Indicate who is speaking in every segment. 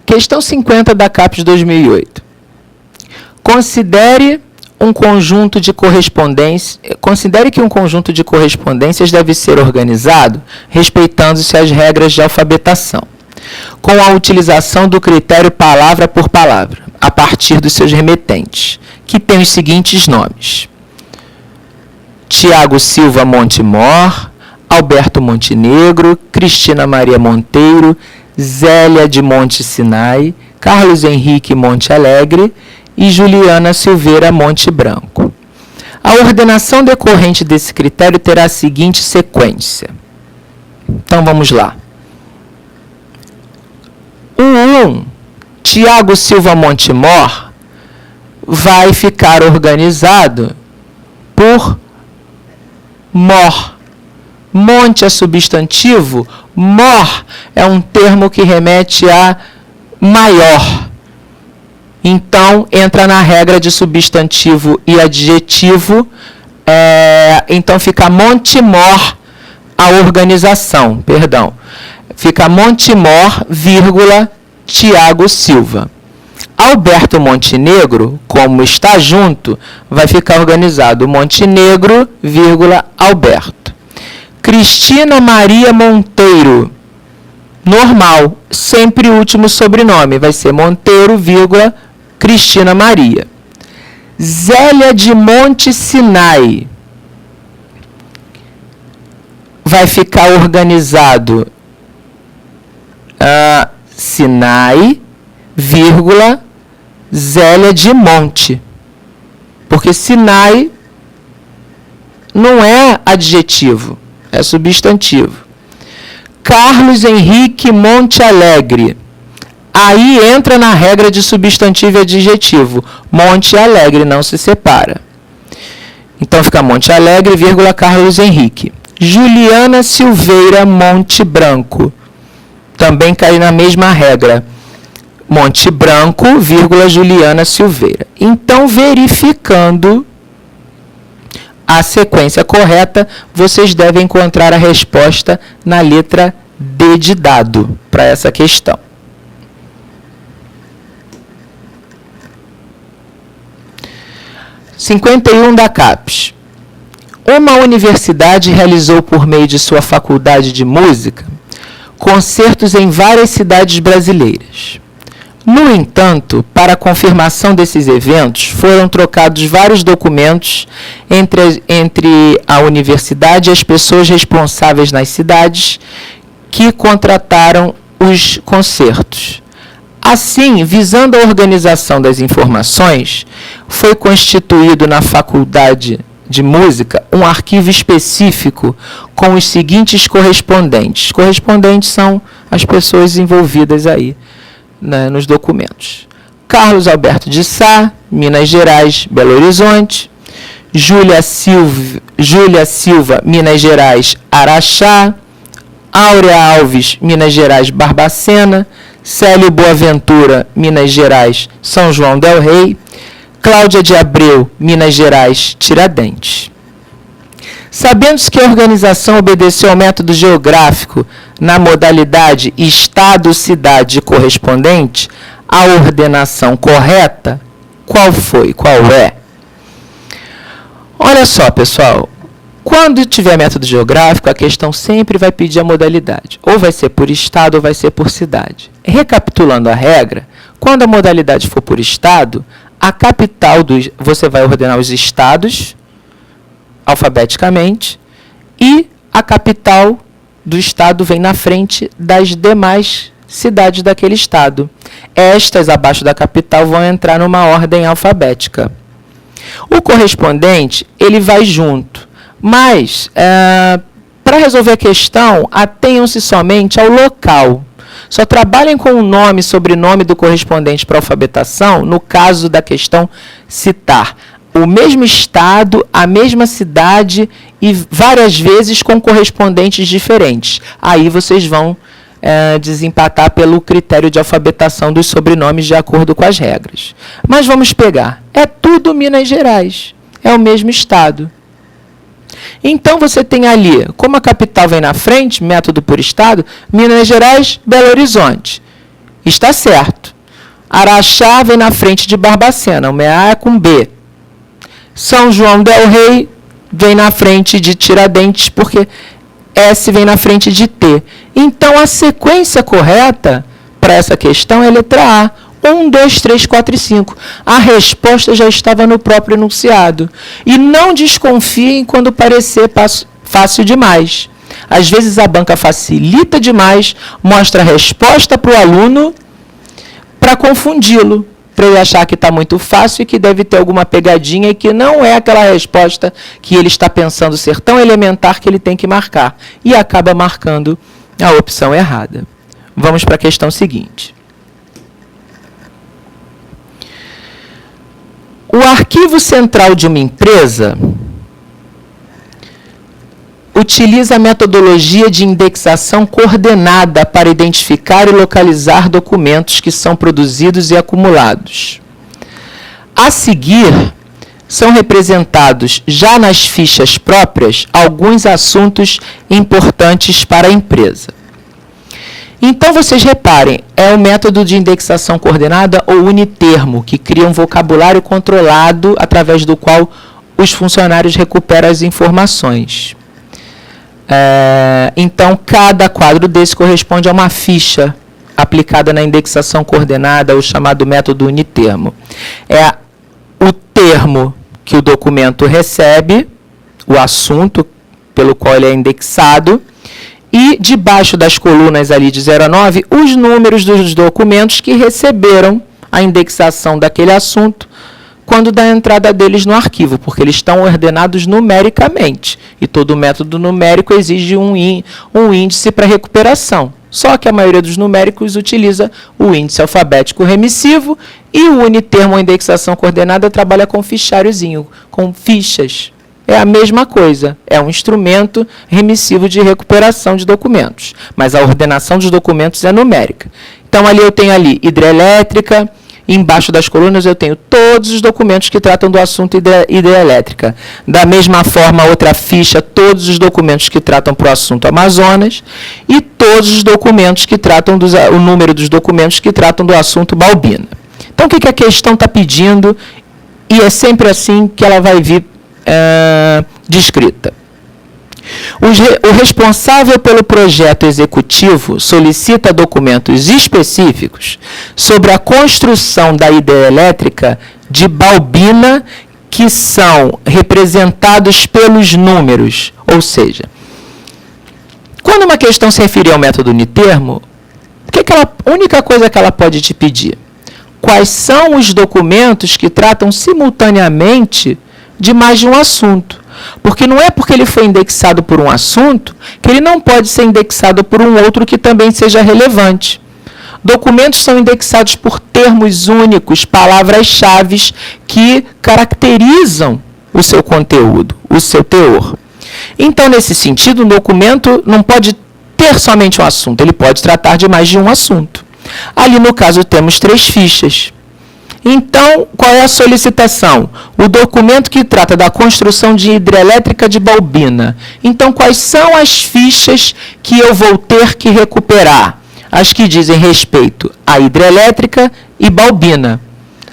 Speaker 1: Questão 50 da CAPES 2008. Considere que um conjunto de correspondências deve ser organizado respeitando-se as regras de alfabetação, com a utilização do critério palavra por palavra, a partir dos seus remetentes, que tem os seguintes nomes: Tiago Silva Montemor, Alberto Montenegro, Cristina Maria Monteiro, Zélia de Monte Sinai, Carlos Henrique Monte Alegre e Juliana Silveira Monte Branco. A ordenação decorrente desse critério terá a seguinte sequência. Então, vamos lá. O 1, Tiago Silva Montemor, vai ficar organizado por mor. Monte é substantivo, mor é um termo que remete a maior. Então, entra na regra de substantivo e adjetivo, então fica Montemor a organização, perdão. Fica Montemor, vírgula, Tiago Silva. Alberto Montenegro, como está junto, vai ficar organizado Montenegro, vírgula, Alberto. Cristina Maria Monteiro, normal, sempre o último sobrenome, vai ser Monteiro, vírgula, Cristina Maria. Zélia de Monte Sinai, vai ficar organizado Sinai, vírgula, Zélia de Monte. Porque Sinai não é adjetivo, é substantivo. Carlos Henrique Monte Alegre. Aí entra na regra de substantivo e adjetivo. Monte Alegre não se separa. Então fica Monte Alegre, vírgula, Carlos Henrique. Juliana Silveira Monte Branco. Também cai na mesma regra. Monte Branco, vírgula, Juliana Silveira. Então, verificando a sequência correta, vocês devem encontrar a resposta na letra D de dado para essa questão. (51) da CAPES. Uma universidade realizou, por meio de sua faculdade de música, concertos em várias cidades brasileiras. No entanto, para a confirmação desses eventos, foram trocados vários documentos entre a universidade e as pessoas responsáveis nas cidades que contrataram os concertos. Assim, visando a organização das informações, foi constituído na Faculdade de Música um arquivo específico com os seguintes correspondentes. Correspondentes são as pessoas envolvidas aí, né, nos documentos. Carlos Alberto de Sá, Minas Gerais, Belo Horizonte. Júlia Silva, Minas Gerais, Araxá. Áurea Alves, Minas Gerais, Barbacena. Célio Boaventura, Minas Gerais, São João del Rei. Cláudia de Abreu, Minas Gerais, Tiradentes. Sabendo-se que a organização obedeceu ao método geográfico na modalidade estado-cidade correspondente, a ordenação correta, qual foi? Qual é? Olha só, pessoal. Quando tiver método geográfico, a questão sempre vai pedir a modalidade. Ou vai ser por estado ou vai ser por cidade. Recapitulando a regra, quando a modalidade for por estado, a capital você vai ordenar os estados alfabeticamente e a capital do estado vem na frente das demais cidades daquele estado. Estas abaixo da capital vão entrar numa ordem alfabética. O correspondente, ele vai junto. Mas, para resolver a questão, atenham-se somente ao local. Só trabalhem com o nome e sobrenome do correspondente para alfabetação, no caso da questão citar o mesmo estado, a mesma cidade e várias vezes com correspondentes diferentes. Aí vocês vão desempatar pelo critério de alfabetação dos sobrenomes de acordo com as regras. Mas vamos pegar. É tudo Minas Gerais. É o mesmo estado. Então, você tem ali, como a capital vem na frente, método por estado, Minas Gerais, Belo Horizonte. Está certo. Araxá vem na frente de Barbacena, uma A é com B. São João del Rei vem na frente de Tiradentes, porque S vem na frente de T. Então, a sequência correta para essa questão é a letra A. 1, 2, 3, 4 e 5. A resposta já estava no próprio enunciado. E não desconfiem quando parecer fácil demais. Às vezes a banca facilita demais, mostra a resposta para o aluno para confundi-lo, para ele achar que está muito fácil e que deve ter alguma pegadinha e que não é aquela resposta que ele está pensando ser tão elementar que ele tem que marcar. E acaba marcando a opção errada. Vamos para a questão seguinte. O arquivo central de uma empresa utiliza a metodologia de indexação coordenada para identificar e localizar documentos que são produzidos e acumulados. A seguir, são representados, já nas fichas próprias, alguns assuntos importantes para a empresa. Então, vocês reparem, é o método de indexação coordenada ou unitermo, que cria um vocabulário controlado através do qual os funcionários recuperam as informações. Então, cada quadro desse corresponde a uma ficha aplicada na indexação coordenada, o chamado método unitermo. É o termo que o documento recebe, o assunto pelo qual ele é indexado, e debaixo das colunas ali de 0 a 9, os números dos documentos que receberam a indexação daquele assunto quando da entrada deles no arquivo, porque eles estão ordenados numericamente. E todo método numérico exige um índice para recuperação. Só que a maioria dos numéricos utiliza o índice alfabético remissivo e o unitermo, a indexação coordenada, trabalha com fichariozinho, com fichas. É a mesma coisa, é um instrumento remissivo de recuperação de documentos, mas a ordenação dos documentos é numérica. Então, ali eu tenho hidrelétrica, embaixo das colunas eu tenho todos os documentos que tratam do assunto hidrelétrica. Da mesma forma, outra ficha, todos os documentos que tratam para o assunto Amazonas e todos os documentos que tratam, o número dos documentos que tratam do assunto Balbina. Então, o que a questão está pedindo? E é sempre assim que ela vai vir descrita. O responsável pelo projeto executivo solicita documentos específicos sobre a construção da hidrelétrica de Balbina que são representados pelos números. Ou seja, quando uma questão se referir ao método unitermo, a única coisa que ela pode te pedir? Quais são os documentos que tratam simultaneamente de mais de um assunto? Porque não é porque ele foi indexado por um assunto que ele não pode ser indexado por um outro que também seja relevante. Documentos são indexados por termos únicos, palavras-chave que caracterizam o seu conteúdo, o seu teor. Então, nesse sentido, um documento não pode ter somente um assunto, ele pode tratar de mais de um assunto. Ali, no caso, temos 3 fichas. Então, qual é a solicitação? O documento que trata da construção de hidrelétrica de Balbina. Então, quais são as fichas que eu vou ter que recuperar? As que dizem respeito à hidrelétrica e Balbina.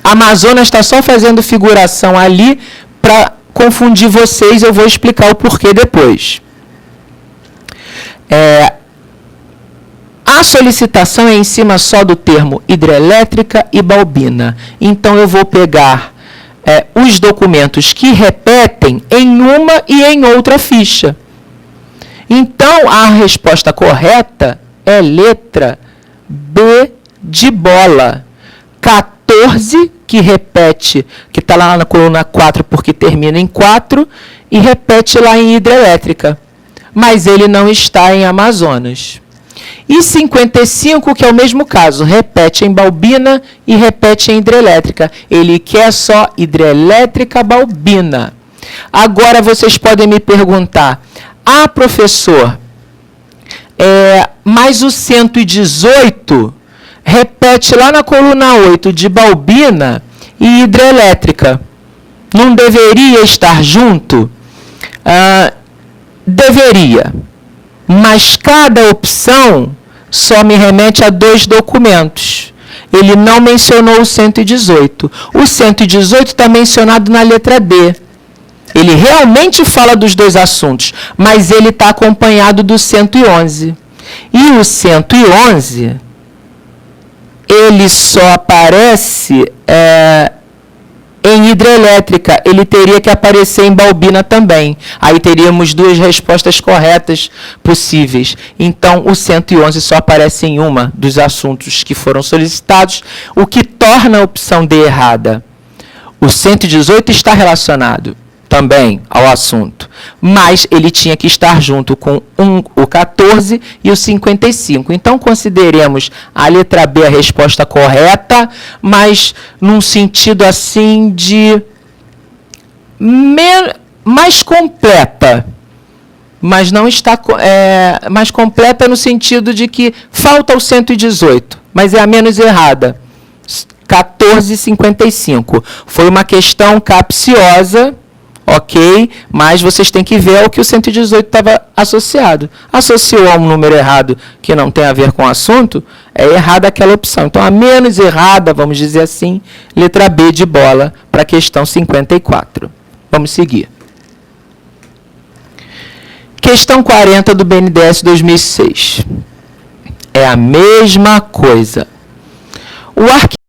Speaker 1: A Amazonas está só fazendo figuração ali para confundir vocês, eu vou explicar o porquê depois. A solicitação é em cima só do termo hidrelétrica e Balbina. Então, eu vou pegar os documentos que repetem em uma e em outra ficha. Então, a resposta correta é letra B de bola. 14, que repete, que está lá na coluna 4 porque termina em 4, e repete lá em hidrelétrica. Mas ele não está em Amazonas. E 55, que é o mesmo caso, repete em Balbina e repete em hidrelétrica. Ele quer só hidrelétrica Balbina. Agora vocês podem me perguntar, professor, mas o 118 repete lá na coluna 8 de Balbina e hidrelétrica. Não deveria estar junto? Deveria. Mas cada opção só me remete a 2 documentos. Ele não mencionou o 118. O 118 está mencionado na letra D. Ele realmente fala dos 2 assuntos, mas ele está acompanhado do 111. E o 111, ele só aparece em hidrelétrica. Ele teria que aparecer em Balbina também. Aí teríamos 2 respostas corretas possíveis. Então, o 111 só aparece em uma dos assuntos que foram solicitados, o que torna a opção D errada. O 118 está relacionado também ao assunto, mas ele tinha que estar junto com o 14 e o 55. Então, consideremos a letra B a resposta correta, mas num sentido assim de mais completa. Mas não está mais completa no sentido de que falta o 118, mas é a menos errada. 14,55. Foi uma questão capciosa, ok, mas vocês têm que ver ao que o 118 estava associado. Associou a um número errado que não tem a ver com o assunto, é errada aquela opção. Então, a menos errada, vamos dizer assim, letra B de bola para a questão 54. Vamos seguir. Questão 40 do BNDES 2006. É a mesma coisa. O arquivo